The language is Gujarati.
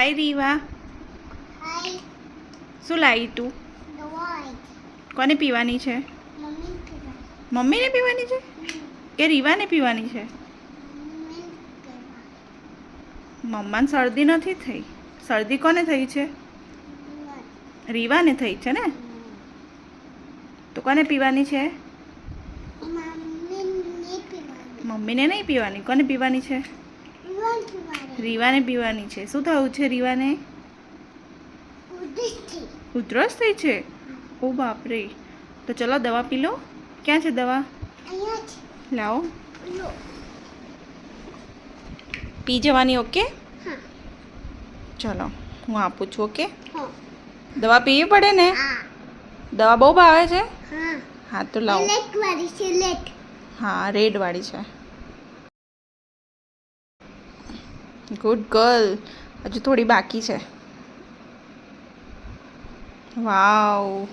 હાય રીવા, હાય શું લાવી તું? દવાઈ કોને પીવાની છે? મમ્મી પીવા મમ્મીને પીવાની છે કે રીવાને પીવાની છે? મમ્મી પીવા મમ્માને શરદી નથી થઈ. શરદી કોને થઈ છે? રીવાને થઈ છે ને. તો કોને પીવાની છે? મમ્મી ની પીવાની મમ્મીને નહીં પીવાની. કોને પીવાની છે? રીવાને પીવાની છે. શું થયું છે રીવાને? ઉધરસ થઈ છે. ઓ બાપરે. તો ચલો દવા પી લો. ક્યાં છે દવા? અહીંયા જ લાવો. લો પી જવાની. ઓકે હા ચલો હું આપું છું. ઓકે હા દવા પીવી પડે ને. હા દવા બહુ ભાવે છે. હા હા તો લાવો. લેટ વાળી છે લેટ હા રેડ વાળી છે. Good girl. હજુ થોડી બાકી છે. વાવ.